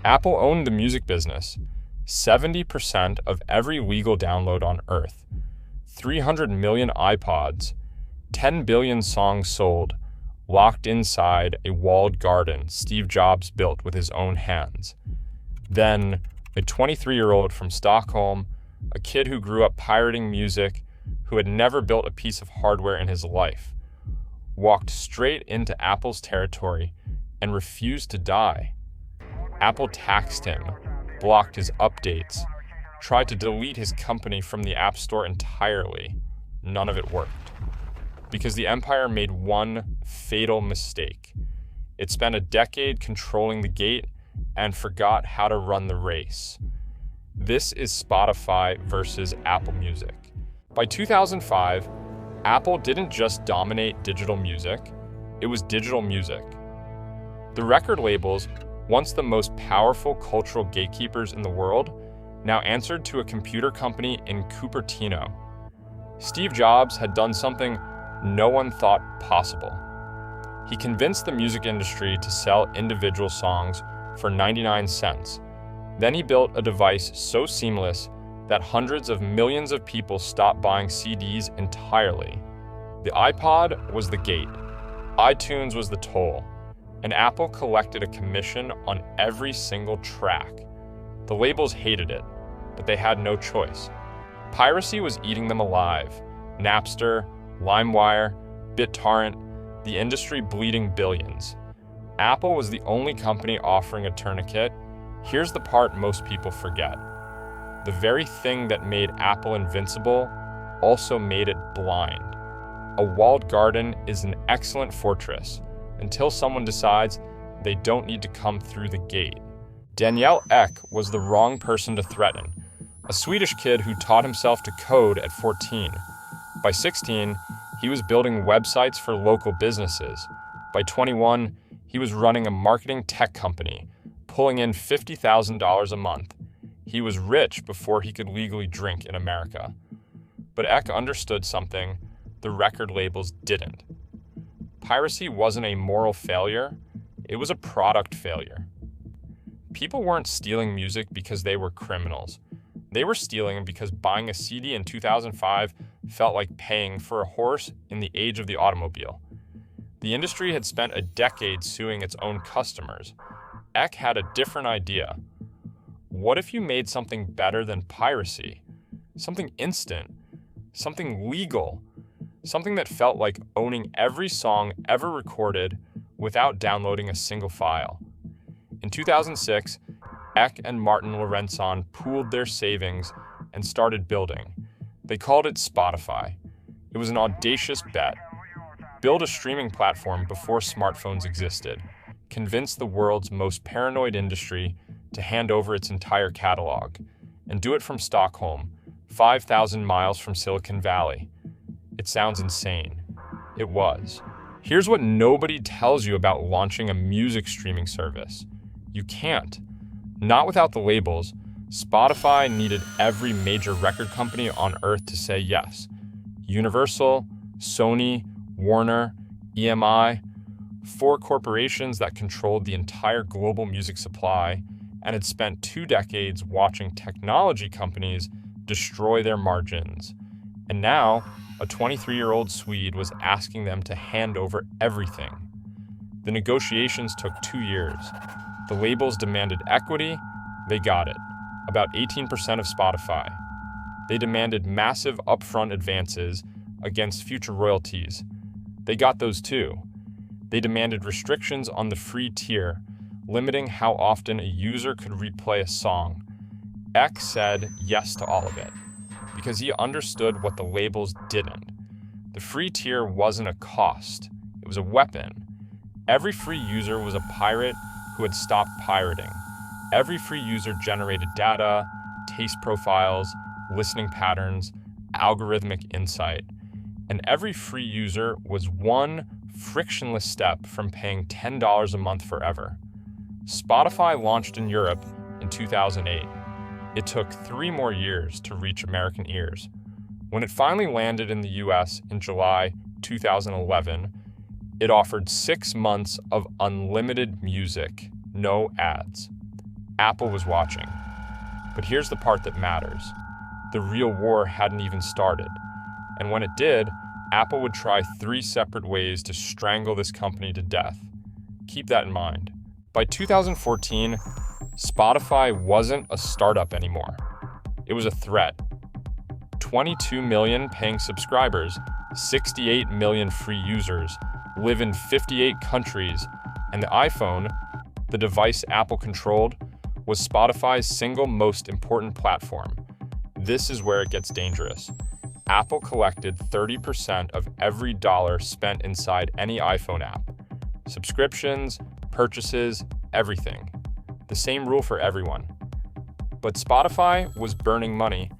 Apple owned the music business. 70% of every legal download on Earth, 300 million iPods, 10 billion songs sold, locked inside a walled garden Steve Jobs built with his own hands. Then, a 23-year-old from Stockholm, a kid who grew up pirating music, who had never built a piece of hardware in his life, walked straight into Apple's territory and refused to die. Apple taxed him, blocked his updates, tried to delete his company from the App Store entirely. None of it worked. Because the empire made one fatal mistake. It spent a decade controlling the gate and forgot how to run the race. This is Spotify versus Apple Music. By 2005, Apple didn't just dominate digital music, it was digital music. The record labels, once the most powerful cultural gatekeepers in the world, now answered to a computer company in Cupertino. Steve Jobs had done something no one thought possible. He convinced the music industry to sell individual songs for 99 cents. Then he built a device so seamless that hundreds of millions of people stopped buying CDs entirely. The iPod was the gate, iTunes was the toll, and Apple collected a commission on every single track. The labels hated it, but they had no choice. Piracy was eating them alive. Napster, LimeWire, BitTorrent, the industry bleeding billions. Apple was the only company offering a tourniquet. Here's the part most people forget. The very thing that made Apple invincible also made it blind. A walled garden is an excellent fortress until someone decides they don't need to come through the gate. Daniel Ek was the wrong person to threaten, a Swedish kid who taught himself to code at 14. By 16, he was building websites for local businesses. By 21, he was running a marketing tech company, pulling in $50,000 a month. He was rich before he could legally drink in America. But Ek understood something the record labels didn't. Piracy wasn't a moral failure, it was a product failure. People weren't stealing music because they were criminals. They were stealing because buying a CD in 2005 felt like paying for a horse in the age of the automobile. The industry had spent a decade suing its own customers. Ek had a different idea. What if you made something better than piracy? Something instant, something legal, something that felt like owning every song ever recorded without downloading a single file. In 2006, Ek and Martin Lorenzon pooled their savings and started building. They called it Spotify. It was an audacious bet. Build a streaming platform before smartphones existed. Convince the world's most paranoid industry to hand over its entire catalog. And do it from Stockholm, 5,000 miles from Silicon Valley. It sounds insane. It was. Here's what nobody tells you about launching a music streaming service. You can't. Not without the labels. Spotify needed every major record company on earth to say yes. Universal, Sony, Warner, EMI, 4 corporations that controlled the entire global music supply and had spent 2 decades watching technology companies destroy their margins. And now, a 23-year-old Swede was asking them to hand over everything. The negotiations took 2 years. The labels demanded equity, they got it, about 18% of Spotify. They demanded massive upfront advances against future royalties. They got those too. They demanded restrictions on the free tier, limiting how often a user could replay a song. Ek said yes to all of it, because he understood what the labels didn't. The free tier wasn't a cost, it was a weapon. Every free user was a pirate who had stopped pirating. Every free user generated data, taste profiles, listening patterns, algorithmic insight. And every free user was one frictionless step from paying $10 a month forever. Spotify launched in Europe in 2008. It took 3 more years to reach American ears. When it finally landed in the US in July 2011, it offered 6 months of unlimited music, no ads. Apple was watching. But here's the part that matters. The real war hadn't even started. And when it did, Apple would try 3 separate ways to strangle this company to death. Keep that in mind. By 2014, Spotify wasn't a startup anymore. It was a threat. 22 million paying subscribers, 68 million free users, live in 58 countries, and the iPhone, the device Apple controlled, was Spotify's single most important platform. This is where it gets dangerous. Apple collected 30% of every dollar spent inside any iPhone app. Subscriptions, purchases, everything. The same rule for everyone. But Spotify was burning money.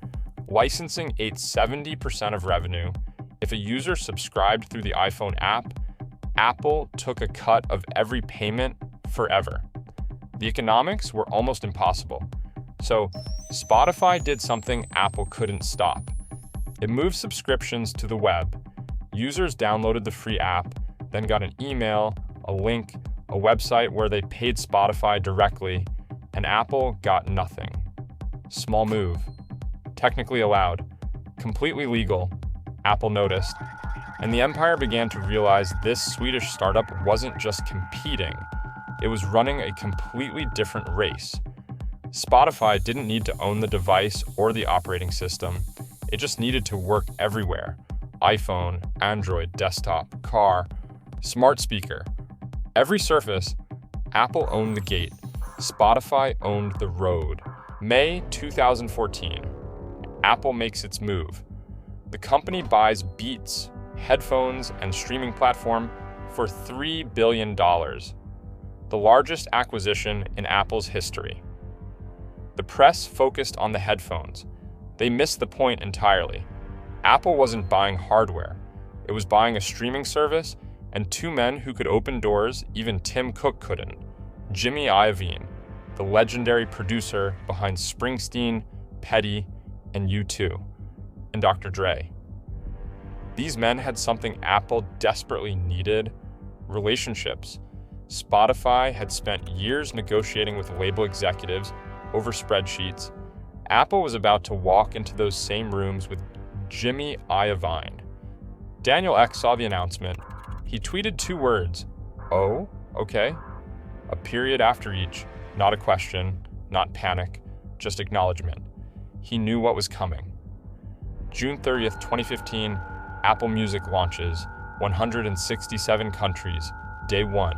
Licensing ate 70% of revenue. If a user subscribed through the iPhone app, Apple took a cut of every payment forever. The economics were almost impossible. So Spotify did something Apple couldn't stop. It moved subscriptions to the web. Users downloaded the free app, then got an email, a link, a website where they paid Spotify directly, and Apple got nothing. Small move. Technically allowed. Completely legal. Apple noticed. And the empire began to realize this Swedish startup wasn't just competing. It was running a completely different race. Spotify didn't need to own the device or the operating system. It just needed to work everywhere. iPhone, Android, desktop, car, smart speaker. Every surface, Apple owned the gate. Spotify owned the road. May 2014. Apple makes its move. The company buys Beats, headphones, and streaming platform for $3 billion. The largest acquisition in Apple's history. The press focused on the headphones. They missed the point entirely. Apple wasn't buying hardware. It was buying a streaming service and 2 men who could open doors even Tim Cook couldn't. Jimmy Iovine, the legendary producer behind Springsteen, Petty, and U2, and Dr. Dre. These men had something Apple desperately needed: relationships. Spotify had spent years negotiating with label executives over spreadsheets. Apple was about to walk into those same rooms with Jimmy Iovine. Daniel Ek saw the announcement. He tweeted 2 words, "Oh, okay." A period after each, not a question, not panic, just acknowledgement. He knew what was coming. June 30th, 2015, Apple Music launches, 167 countries, day 1.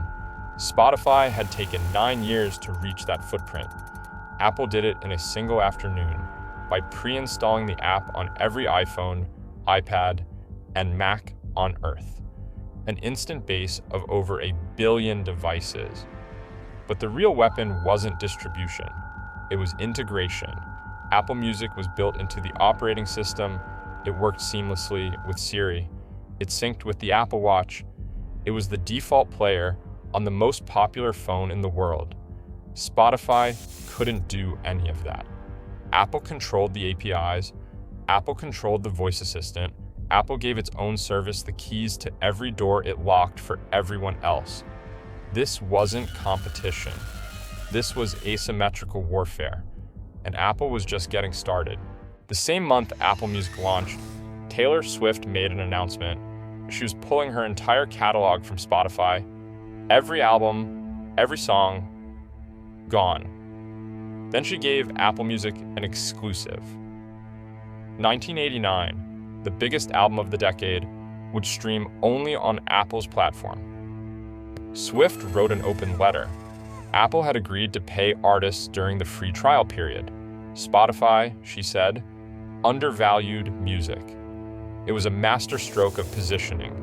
Spotify had taken 9 years to reach that footprint. Apple did it in a single afternoon by pre-installing the app on every iPhone, iPad, and Mac on Earth. An instant base of over 1 billion devices. But the real weapon wasn't distribution. It was integration. Apple Music was built into the operating system. It worked seamlessly with Siri. It synced with the Apple Watch. It was the default player on the most popular phone in the world. Spotify couldn't do any of that. Apple controlled the APIs. Apple controlled the voice assistant. Apple gave its own service the keys to every door it locked for everyone else. This wasn't competition. This was asymmetrical warfare. And Apple was just getting started. The same month Apple Music launched, Taylor Swift made an announcement. She was pulling her entire catalog from Spotify. Every album, every song, gone. Then she gave Apple Music an exclusive. 1989, the biggest album of the decade, would stream only on Apple's platform. Swift wrote an open letter. Apple had agreed to pay artists during the free trial period. Spotify, she said, undervalued music. It was a masterstroke of positioning.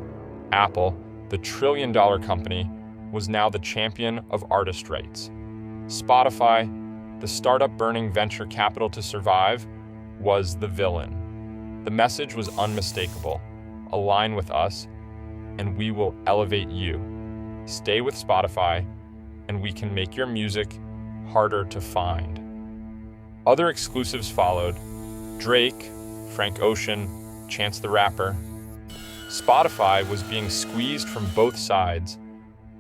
Apple, the trillion-dollar company, was now the champion of artist rights. Spotify, the startup burning venture capital to survive, was the villain. The message was unmistakable. Align with us, and we will elevate you. Stay with Spotify, and we can make your music harder to find. Other exclusives followed: Drake, Frank Ocean, Chance the Rapper. Spotify was being squeezed from both sides.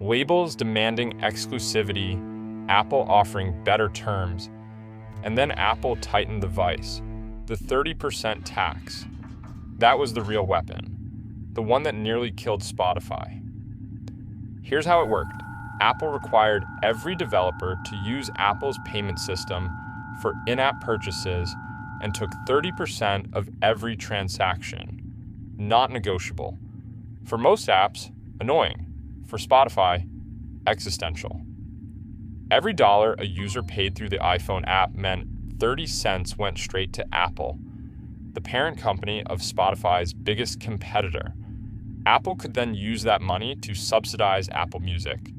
Labels demanding exclusivity, Apple offering better terms, and then Apple tightened the vice, the 30% tax. That was the real weapon, the one that nearly killed Spotify. Here's how it worked. Apple required every developer to use Apple's payment system for in-app purchases and took 30% of every transaction. Not negotiable. For most apps, annoying. For Spotify, existential. Every dollar a user paid through the iPhone app meant 30 cents went straight to Apple, the parent company of Spotify's biggest competitor. Apple could then use that money to subsidize Apple Music.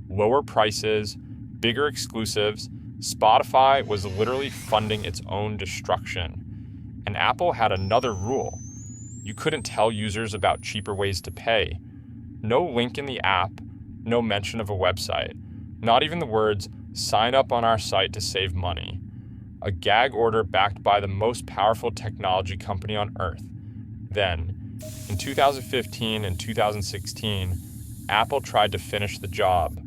Lower prices, bigger exclusives. Spotify was literally funding its own destruction. And Apple had another rule. You couldn't tell users about cheaper ways to pay. No link in the app, no mention of a website. Not even the words, "sign up on our site to save money." A gag order backed by the most powerful technology company on earth. Then, in 2015 and 2016, Apple tried to finish the job.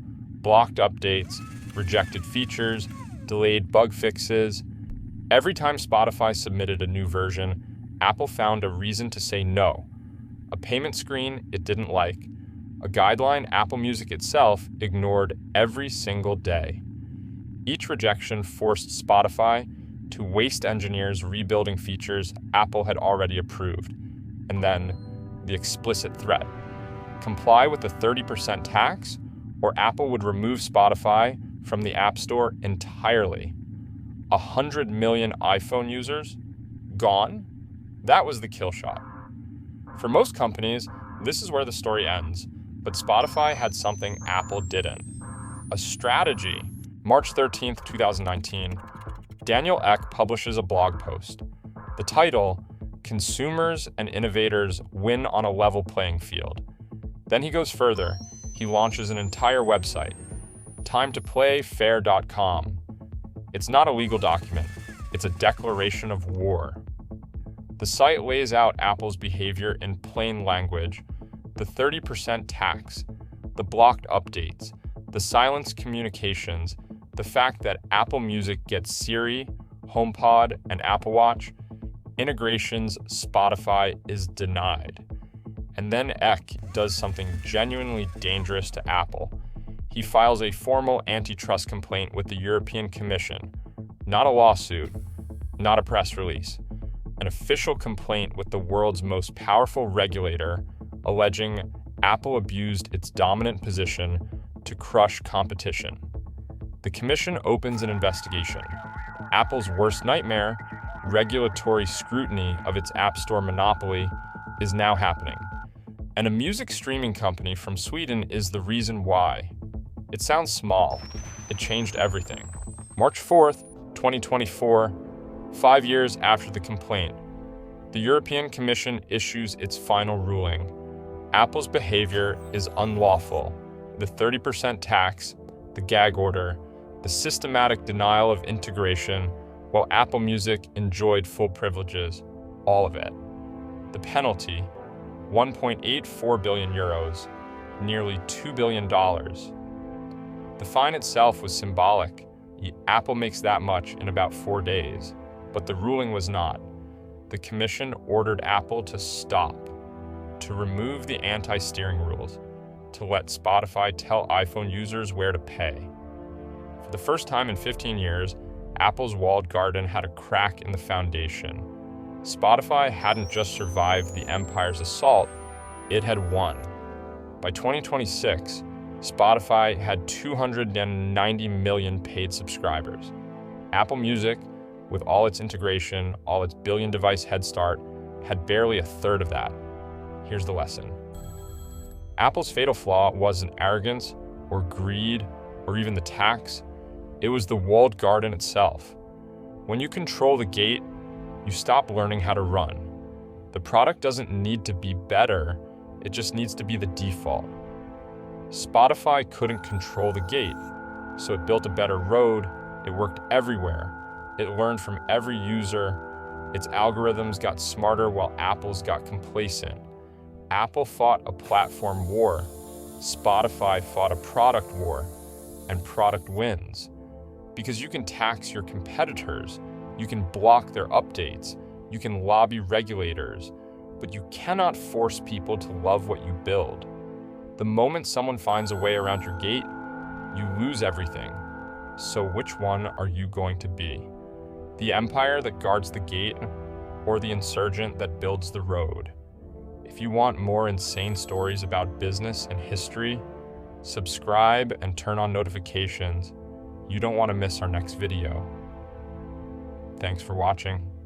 Blocked updates, rejected features, delayed bug fixes. Every time Spotify submitted a new version, Apple found a reason to say no. A payment screen it didn't like. A guideline Apple Music itself ignored every single day. Each rejection forced Spotify to waste engineers rebuilding features Apple had already approved. And then, the explicit threat. Comply with the 30% tax, or Apple would remove Spotify from the App Store entirely. 100 million iPhone users? Gone? That was the kill shot. For most companies, this is where the story ends, but Spotify had something Apple didn't. A strategy. March 13th, 2019, Daniel Ek publishes a blog post. The title, "Consumers and Innovators Win on a Level Playing Field." Then he goes further. He launches an entire website, timetoplayfair.com. It's not a legal document. It's a declaration of war. The site lays out Apple's behavior in plain language, the 30% tax, the blocked updates, the silenced communications, the fact that Apple Music gets Siri, HomePod, and Apple Watch, integrations Spotify is denied. And then Ek does something genuinely dangerous to Apple. He files a formal antitrust complaint with the European Commission. Not a lawsuit, not a press release. An official complaint with the world's most powerful regulator, alleging Apple abused its dominant position to crush competition. The Commission opens an investigation. Apple's worst nightmare, regulatory scrutiny of its App Store monopoly, is now happening. And a music streaming company from Sweden is the reason why. It sounds small. It changed everything. March 4th, 2024, 5 years after the complaint, the European Commission issues its final ruling. Apple's behavior is unlawful. The 30% tax, the gag order, the systematic denial of integration, while Apple Music enjoyed full privileges, all of it. The penalty, 1.84 billion euros, nearly $2 billion. The fine itself was symbolic. Apple makes that much in about 4 days, but the ruling was not. The Commission ordered Apple to stop, to remove the anti-steering rules, to let Spotify tell iPhone users where to pay. For the first time in 15 years, Apple's walled garden had a crack in the foundation. Spotify hadn't just survived the empire's assault, it had won. By 2026, Spotify had 290 million paid subscribers. Apple Music, with all its integration, all its billion-device head start, had barely a third of that. Here's the lesson. Apple's fatal flaw wasn't arrogance or greed or even the tax. It was the walled garden itself. When you control the gate, you stop learning how to run. The product doesn't need to be better, it just needs to be the default. Spotify couldn't control the gate, so it built a better road, it worked everywhere. It learned from every user, its algorithms got smarter while Apple's got complacent. Apple fought a platform war, Spotify fought a product war, and product wins. Because you can tax your competitors, you can block their updates, you can lobby regulators, but you cannot force people to love what you build. The moment someone finds a way around your gate, you lose everything. So which one are you going to be? The empire that guards the gate, or the insurgent that builds the road? If you want more insane stories about business and history, subscribe and turn on notifications. You don't want to miss our next video. Thanks for watching.